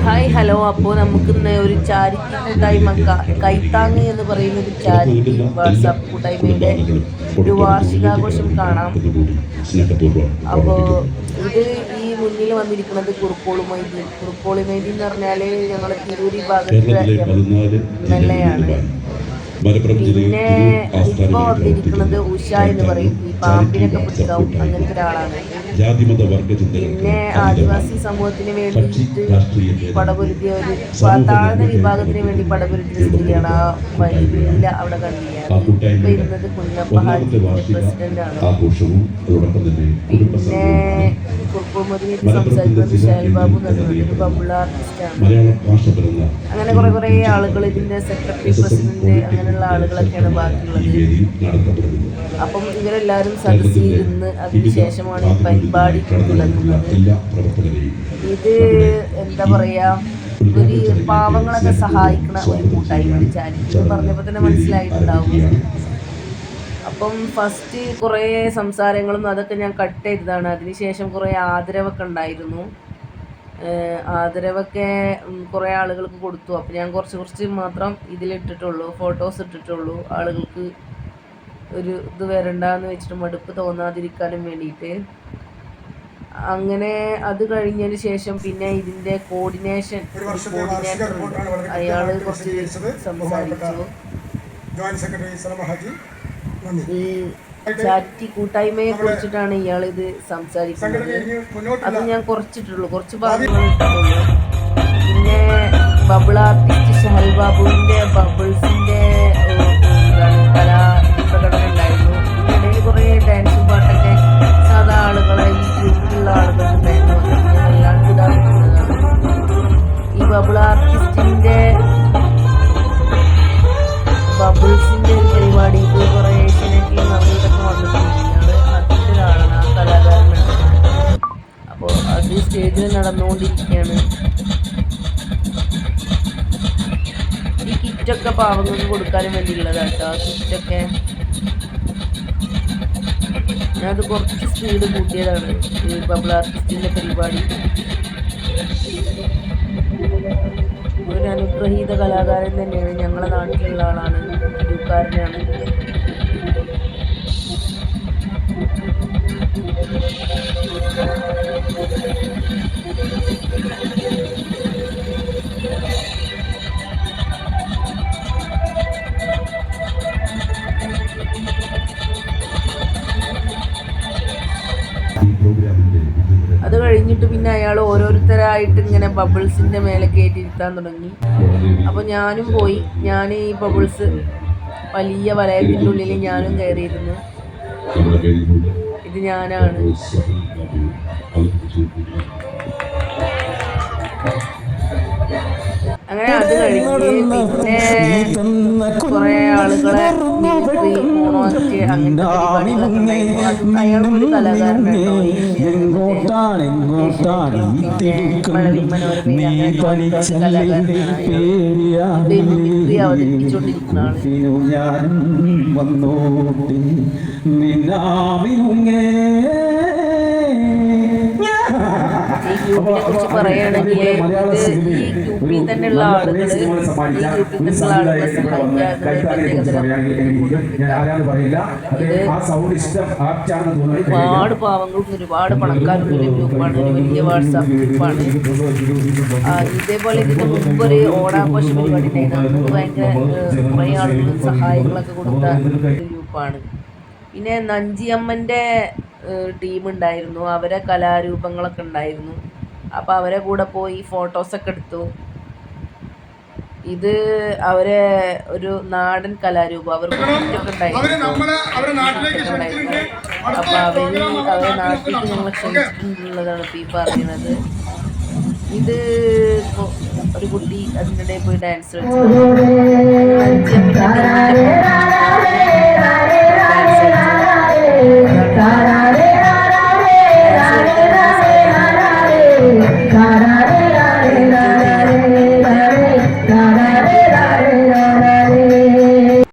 Hi hello. അപ്പോൾ നമുക്കിന്ന് ഒരു ചാരിറ്റി കൂട്ടായ്മ കൈത്താങ് എന്ന് പറയുന്ന ഒരു ചാരിറ്റി വാട്സാപ്പ് കൂട്ടായ്മയുടെ ഒരു വാർഷികാഘോഷം കാണാം. അപ്പോൾ ഇത് ഈ മുന്നിൽ വന്നിരിക്കുന്നത് കുറുക്കോളി മൊയ്തീൻ എന്ന് പറഞ്ഞാൽ ഞങ്ങളുടെ തിരൂരി ഭാഗത്തെ MLA. പിന്നെ ഇപ്പൊ വന്നിരിക്കുന്നത് ഉഷ എന്ന് പറയും, ഈ പാമ്പിനൊക്കെ പിടിക്കാവും അങ്ങനത്തെ ഒരാളാണ്. പിന്നെ ആദിവാസി സമൂഹത്തിന് വേണ്ടിയിട്ട് പടപൊരുതിയ ഒരു താഴ്ന്ന വിഭാഗത്തിന് വേണ്ടി പടപൊരുതിയ സ്ത്രീയാണ്. ആ വൈകില്ല അവിടെ കണ്ടില്ല. ഇപ്പൊ ഇരുന്നത് കുഞ്ഞപ്പ ഹാജിന്റെ പ്രസിഡന്റാണ്. പിന്നെ കുറുക്കോമതിനെ സംസാരിക്കുന്നത് ഷാൽ ബാബു എന്നൊരു ബബിൾ ആർട്ടിസ്റ്റാണ്. അങ്ങനെ കുറെ ആളുകൾ, ഇതിന്റെ സെക്രട്ടറി, പ്രസിഡന്റ്, അങ്ങനെയുള്ള ആളുകളൊക്കെയാണ് ബാക്കിയുള്ളത്. അപ്പം ഇവരെല്ലാവരും സദസ്സിൽ ഇരുന്ന് അതിനുശേഷമാണ് ഈ പരിപാടി തുടങ്ങുന്നത്. ഇത് എന്താ പറയാ, ഒരു പാവങ്ങളൊക്കെ സഹായിക്കുന്ന ഒരു കൂട്ടായ്മ, ചാരിറ്റി എന്ന് പറഞ്ഞപ്പോൾ തന്നെ മനസ്സിലായിട്ടുണ്ടാവും. അപ്പം ഫസ്റ്റ് കുറേ സംസാരങ്ങളും അതൊക്കെ ഞാൻ കട്ട് ചെയ്തതാണ്. അതിനുശേഷം കുറേ ആദരവൊക്കെ ഉണ്ടായിരുന്നു. ആദരവൊക്കെ കുറേ ആളുകൾക്ക് കൊടുത്തു. അപ്പോൾ ഞാൻ കുറച്ച് മാത്രം ഇതിലിട്ടിട്ടുള്ളൂ, ഫോട്ടോസ് ഇട്ടിട്ടുള്ളൂ, ആളുകൾക്ക് ഒരു ഇത് വരണ്ടെന്ന് വെച്ചിട്ട്, മടുപ്പ് തോന്നാതിരിക്കാനും വേണ്ടിയിട്ട്. അങ്ങനെ അത് കഴിഞ്ഞതിന് ശേഷം പിന്നെ ഇതിൻ്റെ കോർഡിനേറ്റർ അയാൾ കുറച്ച് സംസാരിച്ചു. ഈ ചാരിറ്റി കൂട്ടായ്മയെ കുറിച്ചിട്ടാണ് ഇയാൾ ഇത് സംസാരിക്കുന്നത്. അത് ഞാൻ കുറച്ച് ഭാഗങ്ങൾ ഇട്ടിട്ടുള്ളൂ. പിന്നെ ബബിൾ ആർട്ടിസ്റ്റ് ഷഹൽ ബാബുവിൻ്റെ ബബിൾസിൻ്റെ കലാപ്രകടനം ഉണ്ടായിരുന്നു. ഇതിനിടയിൽ കുറേ ഡാൻസും പാട്ടൊക്കെ സാധാ ആളുകളെ, ഈ ഗ്രൂപ്പിലുള്ള ആളുകളുണ്ടായിരുന്നു. എല്ലാം ഇടാറുള്ളതാണ്. ഈ ബബിൾ ആർട്ടിസ്റ്റിൻ്റെ ബബിൾസിൻ്റെ ഒരു പരിപാടി, ഇത് കുറേ ഏഷ്യനെറ്റിലും അവരിതൊക്കെ വന്നിട്ടുണ്ട്. അതിൻ്റെ ഒരാളാണ്, ആ കലാകാരനാണ്. അപ്പോൾ അത് സ്റ്റേജിൽ നടന്നുകൊണ്ടിരിക്കുകയാണ്. ഈ കിറ്റൊക്കെ പാവങ്ങൾക്ക് കൊടുക്കാനും വേണ്ടിയുള്ളതാണ് കേട്ടോ. ആ കിറ്റൊക്കെ ഞാനത് കുറച്ച് സ്പീഡ് കൂട്ടിയതാണ്. ഈ ബബിൾ ആർട്ടിസ്റ്റിൻ്റെ പരിപാടി ഒരു അനുഗ്രഹീത കലാകാരൻ തന്നെയാണ്. ഞങ്ങളുടെ നാട്ടിലുള്ള ആളാണ്, തിരൂക്കാരനാണ്. അത് കഴിഞ്ഞിട്ട് പിന്നെ അയാൾ ഓരോരുത്തരായിട്ട് ഇങ്ങനെ ബബിൾസിൻ്റെ മേലെ കയറ്റിയിരുത്താൻ തുടങ്ങി. അപ്പോൾ ഞാനും പോയി. ഞാൻ ഈ ബബിൾസ് വലിയ വലയത്തിൻ്റെ ഉള്ളിൽ ഞാനും കയറിയിരുന്നു. ഇത് ഞാനാണ്. അങ്ങനെ അത് കഴിഞ്ഞ് പിന്നെ കുറേ ആളുകളെ മിമിക്രി, മോണോആക്ട്, അങ്ങനത്തെ പരിപാടികളൊക്കെ ഉണ്ടായിരുന്നു. അതും അയാളൊരു കലാകാരനാണോ, മിമിക്രി അവതരിപ്പിച്ചുകൊണ്ടിരിക്കുന്ന ഈ ഗ്രൂപ്പിനെ കുറിച്ച് പറയുകയാണെങ്കിൽ, ഈ ഗ്രൂപ്പിൽ തന്നെയുള്ള ആളുകൾ ഒരുപാട് പാവങ്ങൾക്ക് ഒരുപാട് പണക്കാർക്കും ഒരു ഗ്രൂപ്പാണ്, ഒരു വലിയ വാട്സാപ്പ് ഗ്രൂപ്പാണ്. ഇതേപോലെ ഇതിന് മുമ്പ് ഒരു ഓണാഘോഷ പരിപാടി ഉണ്ടായിരുന്നു. നമുക്ക് ഭയങ്കര കുറേ ആളുകൾ സഹായങ്ങളൊക്കെ കൊടുത്ത ഒരു ഗ്രൂപ്പാണ്. പിന്നെ നഞ്ചിയമ്മൻ്റെ ടീമുണ്ടായിരുന്നു, അവരെ കലാരൂപങ്ങളൊക്കെ ഉണ്ടായിരുന്നു. അപ്പോൾ അവരെ കൂടെ പോയി ഫോട്ടോസൊക്കെ എടുത്തു. ഇത് അവരെ ഒരു നാടൻ കലാരൂപം, അവർക്ക് ഒക്കെ ഉണ്ടായിരുന്നു. അപ്പോൾ അവരെ നാട്ടിലേക്ക് ഞങ്ങൾ ക്ഷണിച്ചിട്ടുള്ളതാണ് ഇപ്പോൾ ഈ പറയുന്നത്. ഇത് ഒരു കുട്ടി അതിനിടയിൽ പോയി ഡാൻസ് കളിച്ചു.